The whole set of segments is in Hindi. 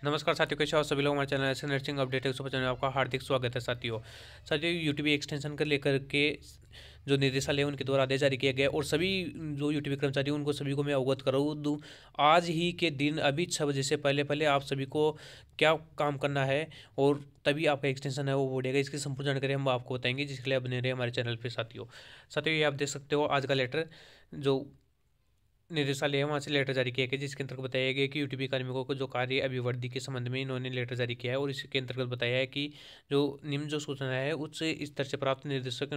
नमस्कार साथियों, कैसे हो सभी लोग। हमारे चैनल ऐसे नर्सिंग अपडेट है चैनल में आपका हार्दिक स्वागत है। साथियों यूटीबी एक्सटेंशन को लेकर के जो निर्देशालय है उनके द्वारा आदेश जारी किया गया और सभी जो यूटीबी कर्मचारी उनको सभी को मैं अवगत कराऊँ दूँ आज ही के दिन अभी 6 बजे से पहले पहले आप सभी को क्या काम करना है और तभी आपका एक्सटेंशन है वो बढ़ेगा। इसकी संपूर्ण जानकारी हम आपको बताएंगे, जिसके लिए आप बने रहे हमारे चैनल पर। साथियों ये आप देख सकते हो आज का लेटर जो निदेशालय है वहाँ से लेटर जारी किया गया, जिसके अंतर्गत बताया गया कि यूटीपी कार्मिकों को जो कार्य अभिवृद्धि के संबंध में इन्होंने लेटर जारी किया है और इसके अंतर्गत बताया है कि जो निम्न जो सूचना है उच्च स्तर से प्राप्त निर्देशों के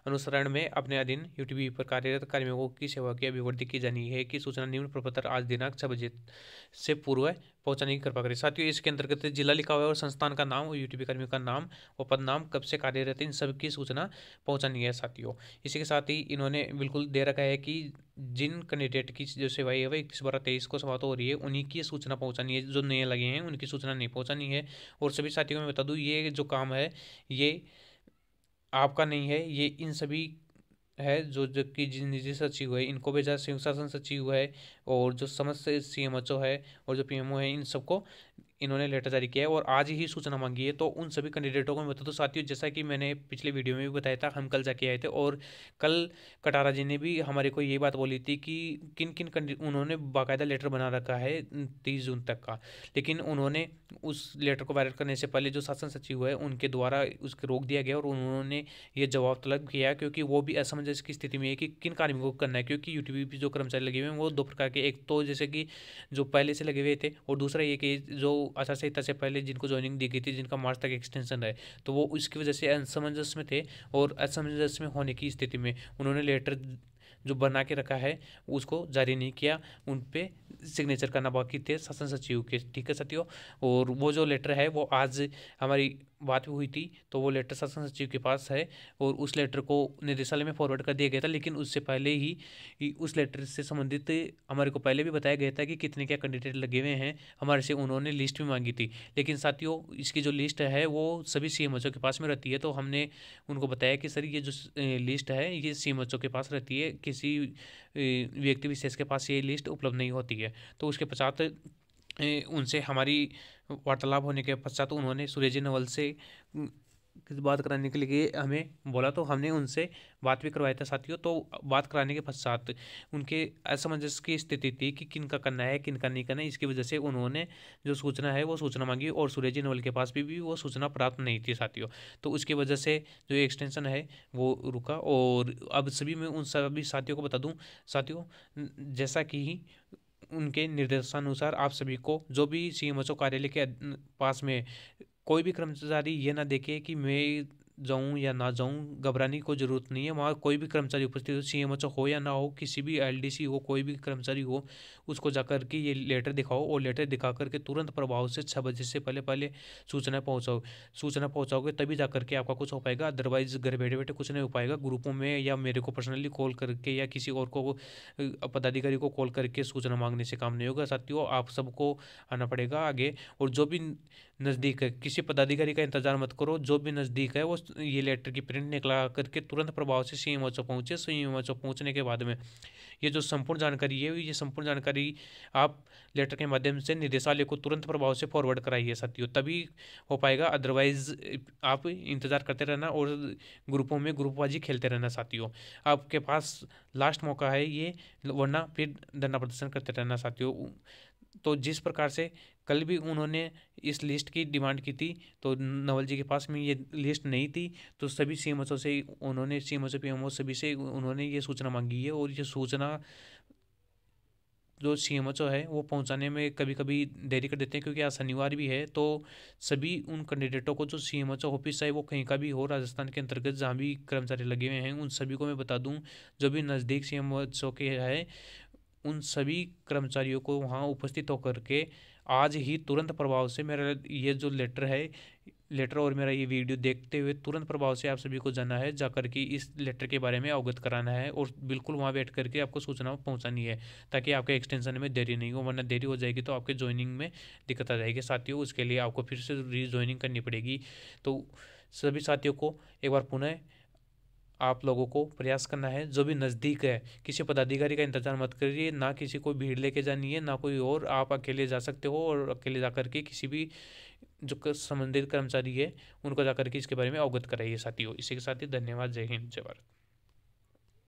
अनुसरण में अपने अधीन यूटीपी पर कार्यरत कार्मिकों की सेवा की अभिवृद्धि की जानी है कि सूचना निम्न प्रपत्र आज दिनांक 6 बजे से पूर्व पहुंचाने की कृपा करें। साथियों इसके अंतर्गत जिला लिखा हुआ है और संस्थान का नाम और यूटीपी कर्मियों का नाम और पद नाम कब से कार्यरत है इन सब की सूचना पहुंचानी है। साथियों इसी के साथ ही इन्होंने बिल्कुल दे रखा है कि जिन कैंडिडेट की जो सेवाएं है वह 21/12/23 को समाप्त हो रही है उन्हीं की सूचना पहुंचानी है, जो नए लगे हैं उनकी सूचना नहीं पहुंचानी है। और सभी साथियों में बता दूं ये जो काम है ये आपका नहीं है, ये इन सभी है जो कि जिन निजी सचिव है इनको भेजा, संयुक्त शासन सचिव है और जो समस्त सीएमएचओ है और जो पीएमओ है इन सबको इन्होंने लेटर जारी किया है और आज ही सूचना मांगी है। तो उन सभी कैंडिडेटों को मैं बता दूं साथियों, जैसा कि मैंने पिछले वीडियो में भी बताया था, हम कल जाके आए थे और कल कटारा जी ने भी हमारे को ये बात बोली थी कि किन किन उन्होंने बाकायदा लेटर बना रखा है 30 जून तक का, लेकिन उन्होंने उस लेटर को वायरल करने से पहले जो शासन सचिव है उनके द्वारा उसको रोक दिया गया और उन्होंने ये जवाब तलब किया क्योंकि वो भी असमंजस की स्थिति में है कि किन कार्मिकों को करना है। क्योंकि यूटीबी पे जो कर्मचारी लगे हुए हैं वो दो प्रकार के, एक तो जैसे कि जो पहले से लगे हुए थे और दूसरा ये कि जो आचार संहिता से पहले जिनको ज्वाइनिंग दी गई थी, जिनका मार्च तक एक्सटेंशन है, तो वो इसकी वजह से असमंजस में थे और असमंजस में होने की स्थिति में उन्होंने लेटर जो बना के रखा है उसको जारी नहीं किया, उन पे सिग्नेचर करना बाकी थे शासन सचिव के। ठीक है साथियों, और वो जो लेटर है वो आज हमारी बात भी हुई थी तो वो लेटर शासन सचिव के पास है और उस लेटर को निदेशालय में फॉरवर्ड कर दिया गया था। लेकिन उससे पहले ही उस लेटर से संबंधित हमारे को पहले भी बताया गया था कि कितने क्या कैंडिडेट लगे हुए हैं, हमारे से उन्होंने लिस्ट भी मांगी थी। लेकिन साथियों इसकी जो लिस्ट है वो सभी सीएमएचओ के पास में रहती है, तो हमने उनको बताया कि सर ये जो लिस्ट है ये सीएमएचओ के पास रहती है, किसी व्यक्ति विशेष के पास ये लिस्ट उपलब्ध नहीं होती है। तो उसके पश्चात उनसे हमारी वार्तालाप होने के पश्चात उन्होंने सूरज नवल से बात कराने के लिए हमें बोला, तो हमने उनसे बात भी करवाया था साथियों। तो बात कराने के पश्चात उनके असमंजस की स्थिति थी कि किन का करना है किन का नहीं करना है, इसकी वजह से उन्होंने जो सूचना है वो सूचना मांगी और सूरज नवल के पास भी वो सूचना प्राप्त नहीं थी साथियों। तो उसकी वजह से जो एक्सटेंशन है वो रुका। और अब सभी मैं उन सभी साथियों को बता दूं साथियों, जैसा कि उनके निर्देशानुसार आप सभी को जो भी सीएमएचओ कार्यालय के पास में कोई भी कर्मचारी ये ना देखे कि मैं जाऊं या ना जाऊं, घबराने की कोई ज़रूरत नहीं है। वहाँ कोई भी कर्मचारी उपस्थित हो, सीएमएचओ हो या ना हो, किसी भी एलडीसी हो, कोई भी कर्मचारी हो, उसको जाकर के ये लेटर दिखाओ और लेटर दिखा करके तुरंत प्रभाव से 6 बजे से पहले पहले सूचना पहुँचाओगे तभी जा करके आपका कुछ हो पाएगा। अदरवाइज घर बैठे बैठे कुछ नहीं हो पाएगा। ग्रुपों में या मेरे को पर्सनली कॉल करके या किसी और को पदाधिकारी को कॉल करके सूचना मांगने से काम नहीं होगा साथियों, आप सबको आना पड़ेगा आगे। और जो भी नज़दीक है किसी पदाधिकारी का इंतजार मत करो, जो भी नज़दीक है वो ये लेटर की प्रिंट निकला करके तुरंत प्रभाव से सीएमएचओ पहुँचे। सीएमएचओ पहुँचने के बाद में ये जो संपूर्ण जानकारी है ये संपूर्ण जानकारी आप लेटर के माध्यम से निदेशालय को तुरंत प्रभाव से फॉरवर्ड कराइए साथियों, तभी हो पाएगा। अदरवाइज आप इंतज़ार करते रहना और ग्रुपों में ग्रुपबाजी खेलते रहना साथियों, आपके पास लास्ट मौका है ये, वरना फिर धरना प्रदर्शन करते रहना साथियों। तो जिस प्रकार से कल भी उन्होंने इस लिस्ट की डिमांड की थी तो नवल जी के पास में ये लिस्ट नहीं थी, तो सभी सीएमओ से उन्होंने सीएमओ पीएमओ सभी से उन्होंने ये सूचना मांगी है और ये सूचना जो सीएमएचओ है वो पहुंचाने में कभी कभी देरी कर देते हैं क्योंकि आज शनिवार भी है। तो सभी उन कैंडिडेटों को जो सीएमएचओ ऑफिस है वो कहीं का भी हो राजस्थान के अंतर्गत जहाँ भी कर्मचारी लगे हुए हैं उन सभी को मैं बता दूं, जो भी नज़दीक सीएमएचओ के है उन सभी कर्मचारियों को वहाँ उपस्थित होकर के आज ही तुरंत प्रभाव से मेरा ये जो लेटर और मेरा ये वीडियो देखते हुए तुरंत प्रभाव से आप सभी को जाना है, जाकर के इस लेटर के बारे में अवगत कराना है और बिल्कुल वहाँ बैठ करके आपको सूचना पहुँचानी है ताकि आपके एक्सटेंशन में देरी नहीं हो, वरना देरी हो जाएगी तो आपके ज्वाइनिंग में दिक्कत आ जाएगी साथियों। उसके लिए आपको फिर से रीज्वाइनिंग करनी पड़ेगी। तो सभी साथियों को एक बार पुनः आप लोगों को प्रयास करना है। जो भी नज़दीक है, किसी पदाधिकारी का इंतज़ार मत करिए, ना किसी को भीड़ लेके जानी है, ना कोई और। आप अकेले जा सकते हो और अकेले जाकर के किसी भी जो संबंधित कर्मचारी है उनको जाकर के इसके बारे में अवगत कराइए साथियों। इसी के साथ ही धन्यवाद। जय हिंद, जय भारत।